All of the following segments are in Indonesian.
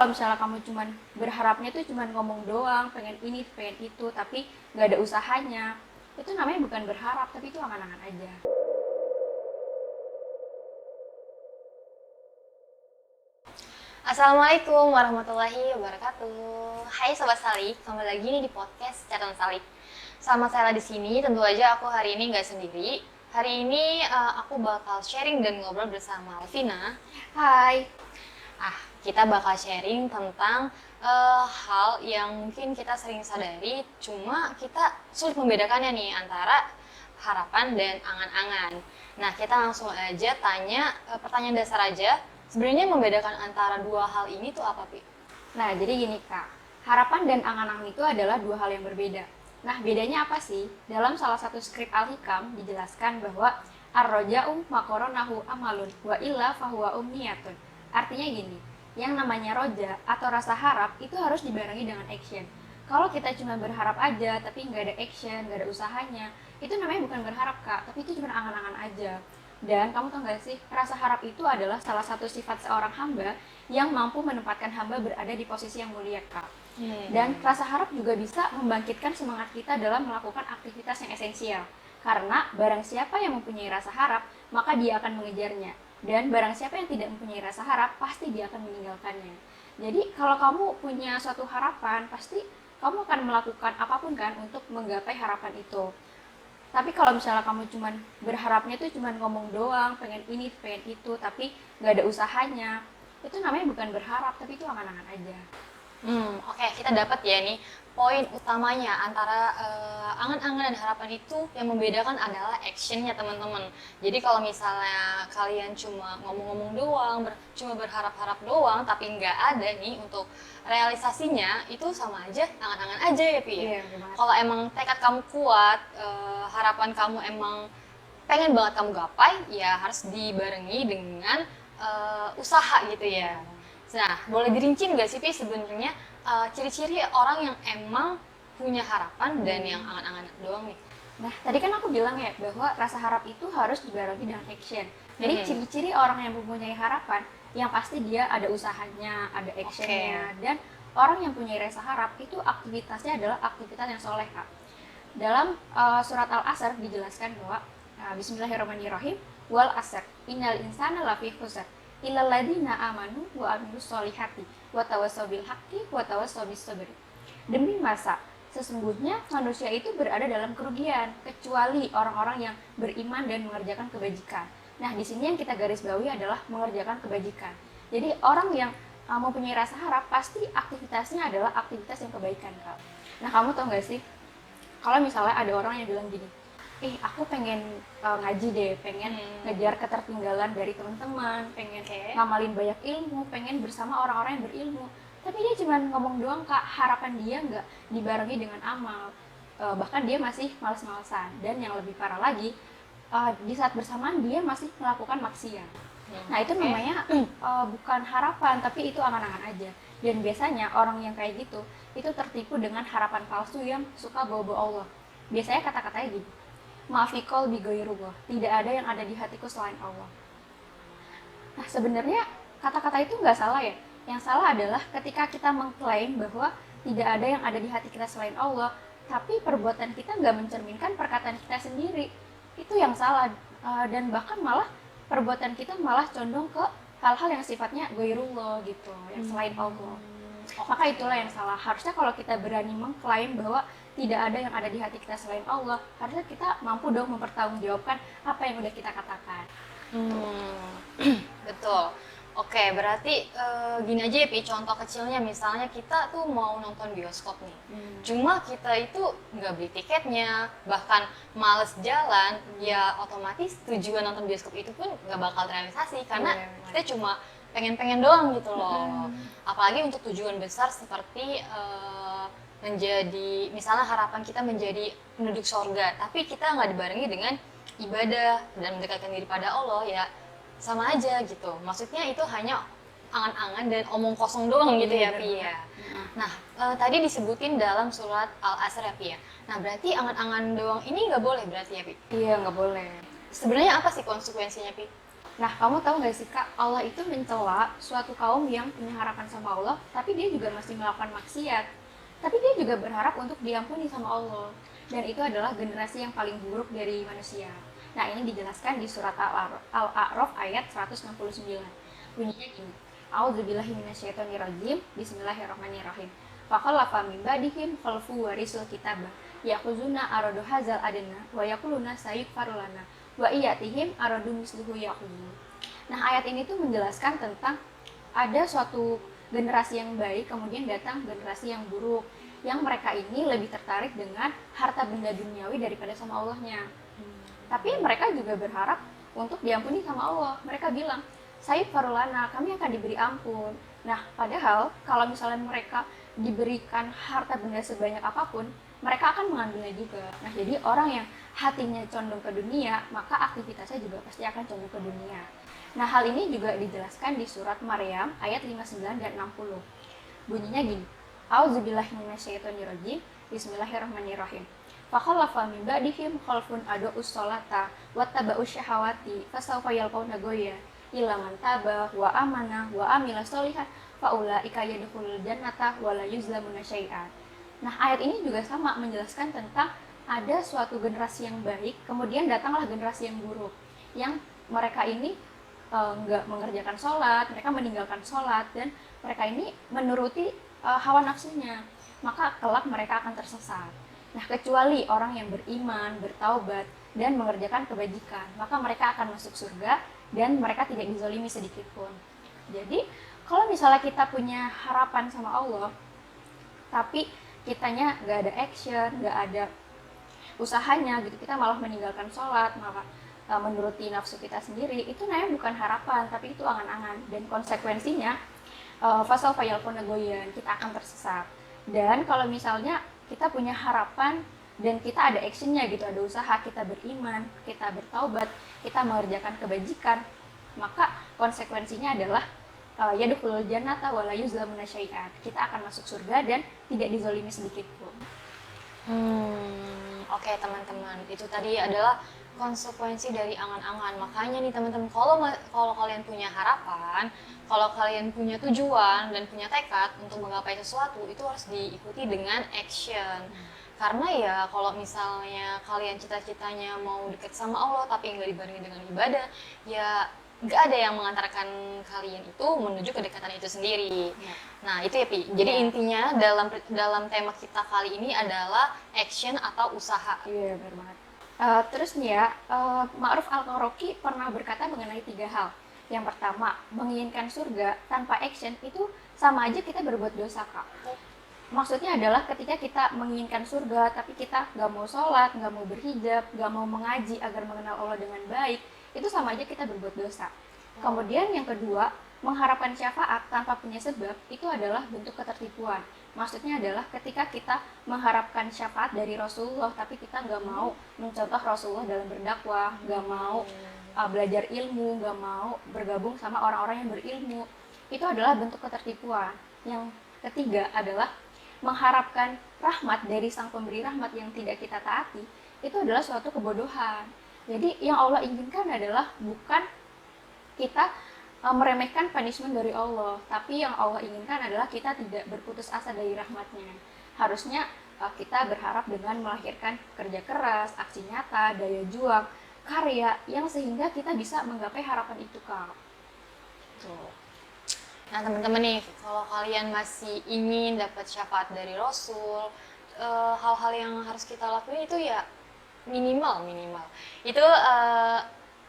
Kalau misalnya kamu cuman berharapnya tuh cuman ngomong doang, pengen ini, pengen itu, tapi nggak ada usahanya, itu namanya bukan berharap, tapi itu angan-angan aja. Assalamualaikum warahmatullahi wabarakatuh. Hai Sobat Salik, kembali lagi nih di podcast Catatan Salik. Sama saya di sini, tentu aja aku hari ini nggak sendiri. Hari ini aku bakal sharing dan ngobrol bersama Alvina. Hai. Kita bakal sharing tentang hal yang mungkin kita sering sadari, cuma kita sulit membedakannya nih antara harapan dan angan-angan. Nah, kita langsung aja tanya pertanyaan dasar aja. Sebenarnya membedakan antara dua hal ini tuh apa, Pi? Nah, jadi gini Kak, harapan dan angan-angan itu adalah dua hal yang berbeda. Nah, bedanya apa sih? Dalam salah satu skrip Al-Hikam dijelaskan bahwa ar-roja'u makoronahu amalun wa illa fahuwa umniyatun. Artinya gini, yang namanya roja atau rasa harap itu harus dibarengi dengan action. Kalau kita cuma berharap aja tapi nggak ada action, nggak ada usahanya, itu namanya bukan berharap Kak, tapi itu cuma angan-angan aja. Dan kamu tahu nggak sih, rasa harap itu adalah salah satu sifat seorang hamba yang mampu menempatkan hamba berada di posisi yang mulia, Kak. Dan rasa harap juga bisa membangkitkan semangat kita dalam melakukan aktivitas yang esensial. Karena barang siapa yang mempunyai rasa harap, maka dia akan mengejarnya. Dan barang siapa yang tidak mempunyai rasa harap, pasti dia akan meninggalkannya. Jadi kalau kamu punya suatu harapan, pasti kamu akan melakukan apapun kan untuk menggapai harapan itu. Tapi kalau misalnya kamu cuman berharapnya tuh cuman ngomong doang, pengen ini, pengen itu, tapi nggak ada usahanya, itu namanya bukan berharap, tapi itu angan-angan aja. Oke, kita dapat ya nih poin utamanya antara angan-angan dan harapan itu yang membedakan adalah actionnya teman-teman. Jadi kalau misalnya kalian cuma ngomong-ngomong doang, cuma berharap-harap doang, tapi nggak ada nih untuk realisasinya, itu sama aja angan-angan aja ya Pi. Iya, gimana? Kalau emang tekad kamu kuat, harapan kamu emang pengen banget kamu gapai, ya harus dibarengi dengan usaha gitu ya. Nah, boleh dirinci nggak sih, Pi, sebenarnya ciri-ciri orang yang emang punya harapan dan yang angan-angan doang nih? Nah, tadi kan aku bilang ya bahwa rasa harap itu harus dibarengi dengan action. Jadi ciri-ciri orang yang mempunyai harapan, yang pasti dia ada usahanya, ada actionnya, dan orang yang punya rasa harap itu aktivitasnya adalah aktivitas yang soleh, Kak. Dalam surat Al-Asr dijelaskan bahwa Bismillahirrahmanirrahim, wal asr innal insana lafi khusr illal ladzina amanu wa amilus solihati wa tawassaw bil haqqi wa tawassaw bis sabri. Demi masa sesungguhnya manusia itu berada dalam kerugian kecuali orang-orang yang beriman dan mengerjakan kebajikan. Nah, di sini yang kita garis bawahi adalah mengerjakan kebajikan. Jadi orang yang mempunyai rasa harap pasti aktivitasnya adalah aktivitas yang kebaikan, Kak. Nah, kamu tahu nggak sih, kalau misalnya ada orang yang bilang gini, aku pengen ngaji deh, pengen ngejar ketertinggalan dari teman-teman, pengen ngamalin banyak ilmu, pengen bersama orang-orang yang berilmu, tapi dia cuma ngomong doang Kak, harapan dia nggak dibarengi dengan amal. Bahkan dia masih males-malesan, dan yang lebih parah lagi, di saat bersamaan dia masih melakukan maksiat. Nah, itu namanya bukan harapan, tapi itu angan-angan aja. Dan biasanya orang yang kayak gitu itu tertipu dengan harapan palsu yang suka bawa-bawa Allah. Biasanya kata-katanya gini, maafikol bigoirullah, tidak ada yang ada di hatiku selain Allah. Nah, sebenarnya kata-kata itu nggak salah ya. Yang salah adalah ketika kita mengklaim bahwa tidak ada yang ada di hati kita selain Allah, tapi perbuatan kita nggak mencerminkan perkataan kita sendiri. Itu yang salah. Dan bahkan malah perbuatan kita malah condong ke hal-hal yang sifatnya goirullah gitu, yang selain Allah. Maka itulah yang salah. Harusnya kalau kita berani mengklaim bahwa tidak ada yang ada di hati kita selain Allah, harusnya kita mampu dong mempertanggungjawabkan apa yang udah kita katakan. Betul. Oke, berarti gini aja ya, Pi, contoh kecilnya misalnya kita tuh mau nonton bioskop nih. Cuma kita itu nggak beli tiketnya, bahkan males jalan, ya otomatis tujuan nonton bioskop itu pun nggak bakal terrealisasi karena kita cuma pengen-pengen doang gitu loh. Apalagi untuk tujuan besar seperti menjadi, misalnya harapan kita menjadi penduduk sorga, tapi kita nggak dibarengi dengan ibadah dan mendekatkan diri pada Allah, ya sama aja gitu. Maksudnya itu hanya angan-angan dan omong kosong doang gitu ya, Pi ya. Nah, tadi disebutin dalam surat Al-Asr ya, Pi ya. Nah, berarti angan-angan doang ini nggak boleh berarti ya, Pi? Iya, nggak boleh. Sebenarnya apa sih konsekuensinya, Pi? Nah, kamu tahu nggak sih Kak, Allah itu mencela suatu kaum yang punya harapan sama Allah, tapi dia juga masih melakukan maksiat. Tapi dia juga berharap untuk diampuni sama Allah. Dan itu adalah generasi yang paling buruk dari manusia. Nah, ini dijelaskan di surat Al-A'raf ayat 169. Bunyinya gini. A'udzubillahi minasyaitonirrajim. Bismillahirrahmanirrahim. Faqallafa min ba'dihim khalfu warisul kitabah ya'khuzuna aradu hadzal adna wa yaquluna sayyighfaru lana wa iyatihim aradu misluhu ya'khudhu. Nah, ayat ini tuh menjelaskan tentang ada suatu generasi yang baik, kemudian datang generasi yang buruk, yang mereka ini lebih tertarik dengan harta benda duniawi daripada sama Allahnya. Tapi mereka juga berharap untuk diampuni sama Allah. Mereka bilang, Sayyid Farulana, kami akan diberi ampun. Nah, padahal kalau misalnya mereka diberikan harta benda sebanyak apapun, mereka akan mengambilnya juga. Nah, jadi orang yang hatinya condong ke dunia, maka aktivitasnya juga pasti akan condong ke dunia. Nah, hal ini juga dijelaskan di surat Maryam ayat 59 dan 60. Bunyinya gini. A'udzubillahi minasyaitonirrajim. Bismillahirrahmanirrahim. Fakhalafa min ba'dihim khalfun adu'us sholata wattaba'us syahawati fasawfa yalqawna ghayya illa man taba wa amana wa amila sholihan faulaika yadkhulul jannata wa la yuzlamuna syai'an. Nah, ayat ini juga sama menjelaskan tentang ada suatu generasi yang baik, kemudian datanglah generasi yang buruk, yang mereka ini nggak mengerjakan sholat, mereka meninggalkan sholat, dan mereka ini menuruti hawa nafsunya, maka kelak mereka akan tersesat. Nah, kecuali orang yang beriman, bertaubat, dan mengerjakan kebajikan, maka mereka akan masuk surga dan mereka tidak dizalimi sedikit pun. Jadi, kalau misalnya kita punya harapan sama Allah, tapi kitanya nggak ada action, nggak ada usahanya gitu, kita malah meninggalkan sholat, malah menuruti nafsu kita sendiri, itu namanya bukan harapan, tapi itu angan-angan, dan konsekuensinya fasawfa yalqawna ghayya, kita akan tersesat. Dan kalau misalnya kita punya harapan dan kita ada actionnya gitu, ada usaha, kita beriman, kita bertaubat, kita mengerjakan kebajikan, maka konsekuensinya adalah yadkhulul jannata wa la yuzlamuna syai'an, kita akan masuk surga dan tidak dizalimi sedikit pun. Oke, teman-teman, itu tadi adalah konsekuensi dari angan-angan. Makanya nih teman-teman, kalau kalian punya harapan, kalau kalian punya tujuan dan punya tekad untuk menggapai sesuatu, itu harus diikuti dengan action. Karena ya kalau misalnya kalian cita-citanya mau deket sama Allah tapi nggak dibarengi dengan ibadah, ya nggak ada yang mengantarkan kalian itu menuju kedekatan itu sendiri. Nah, itu ya Pi. Jadi intinya dalam tema kita kali ini adalah action atau usaha. Iya, benar banget. Terus nih ya, Ma'ruf Al-Qaraki pernah berkata mengenai 3 hal. Yang pertama, menginginkan surga tanpa action itu sama aja kita berbuat dosa, Kak. Maksudnya adalah ketika kita menginginkan surga tapi kita nggak mau sholat, nggak mau berhijab, nggak mau mengaji agar mengenal Allah dengan baik, itu sama aja kita berbuat dosa. Kemudian yang kedua, mengharapkan syafaat tanpa punya sebab itu adalah bentuk ketertipuan. Maksudnya adalah ketika kita mengharapkan syafaat dari Rasulullah tapi kita nggak mau mencontoh Rasulullah dalam berdakwah, nggak mau belajar ilmu, nggak mau bergabung sama orang-orang yang berilmu, itu adalah bentuk ketertipuan. Yang ketiga adalah mengharapkan rahmat dari sang pemberi rahmat yang tidak kita taati, itu adalah suatu kebodohan. Jadi yang Allah inginkan adalah bukan kita meremehkan punishment dari Allah, tapi yang Allah inginkan adalah kita tidak berputus asa dari rahmatnya. Harusnya kita berharap dengan melahirkan kerja keras, aksi nyata, daya juang, karya yang sehingga kita bisa menggapai harapan itu, Kak. Tuh. Nah, teman-teman nih, kalau kalian masih ingin dapat syafaat dari Rasul, hal-hal yang harus kita lakuin itu ya minimal itu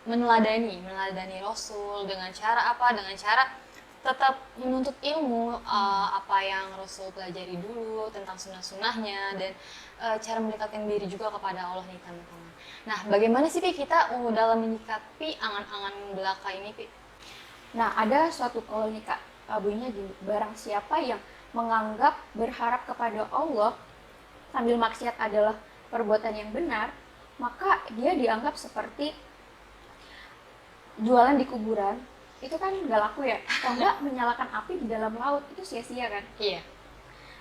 meneladani Rasul dengan cara apa? Dengan cara tetap menuntut ilmu, apa yang Rasul pelajari dulu tentang sunnah-sunnahnya, dan cara mendekatkan diri juga kepada Allah nih teman-teman. Nah, bagaimana sih Pi kita dalam menyikapi angan-angan belaka ini, Pi? Nah, ada suatu kaul nih, Kak, bunyinya gini, barang siapa yang menganggap berharap kepada Allah sambil maksiat adalah perbuatan yang benar, maka dia dianggap seperti jualan di kuburan, itu kan nggak laku ya, atau enggak menyalakan api di dalam laut, itu sia-sia kan? Iya.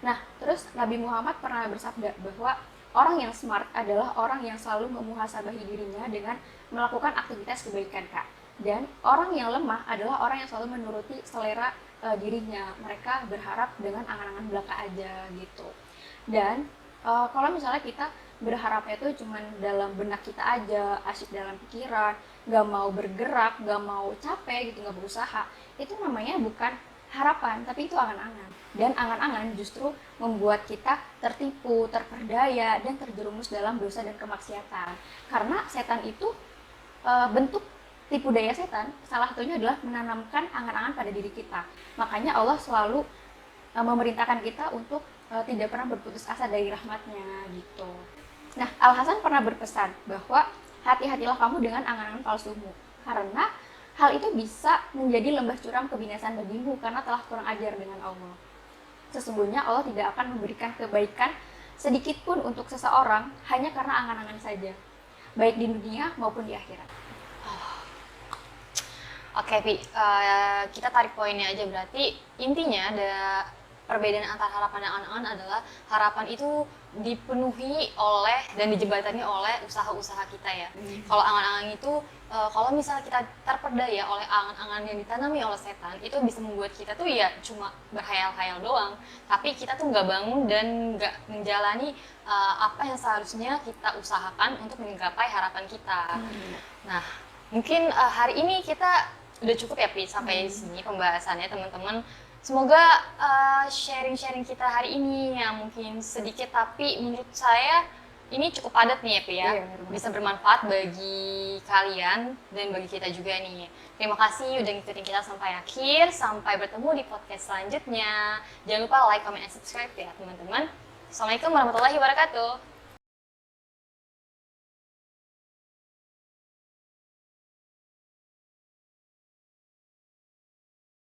Nah, terus Nabi Muhammad pernah bersabda bahwa orang yang smart adalah orang yang selalu memuhasabahi dirinya dengan melakukan aktivitas kebaikan, Kak. Dan orang yang lemah adalah orang yang selalu menuruti selera dirinya. Mereka berharap dengan angan-angan belaka aja gitu. Dan kalau misalnya kita berharapnya itu cuman dalam benak kita aja, asyik dalam pikiran, gak mau bergerak, gak mau capek gitu, gak berusaha, itu namanya bukan harapan, tapi itu angan-angan. Dan angan-angan justru membuat kita tertipu, terperdaya, dan terjerumus dalam dosa dan kemaksiatan. Karena setan itu bentuk tipu daya setan, salah satunya adalah menanamkan angan-angan pada diri kita. Makanya Allah selalu memerintahkan kita untuk tidak pernah berputus asa dari rahmatnya gitu. Nah, Al-Hasan pernah berpesan bahwa hati-hatilah kamu dengan angan-angan palsumu, karena hal itu bisa menjadi lembah curam kebinasaan bagimu karena telah kurang ajar dengan Allah. Sesungguhnya Allah tidak akan memberikan kebaikan sedikit pun untuk seseorang hanya karena angan-angan saja, baik di dunia maupun di akhirat. Oke, Pi, kita tarik poinnya aja, berarti intinya ada perbedaan antara harapan dan angan-angan adalah harapan itu dipenuhi oleh dan dijembatani oleh usaha-usaha kita ya. Kalau angan-angan itu kalau misalnya kita terperdaya oleh angan-angan yang ditanami oleh setan, itu bisa membuat kita tuh ya cuma berhayal-hayal doang, tapi kita tuh nggak bangun dan nggak menjalani apa yang seharusnya kita usahakan untuk menggapai harapan kita. Nah, mungkin hari ini kita udah cukup ya, Pi, sampai sini pembahasannya teman-teman. Semoga sharing-sharing kita hari ini yang mungkin sedikit tapi menurut saya ini cukup padat nih ya, Pi ya. Bisa bermanfaat bagi kalian dan bagi kita juga nih. Terima kasih udah ngikutin kita sampai akhir. Sampai bertemu di podcast selanjutnya. Jangan lupa like, comment, and subscribe ya teman-teman. Assalamualaikum warahmatullahi wabarakatuh.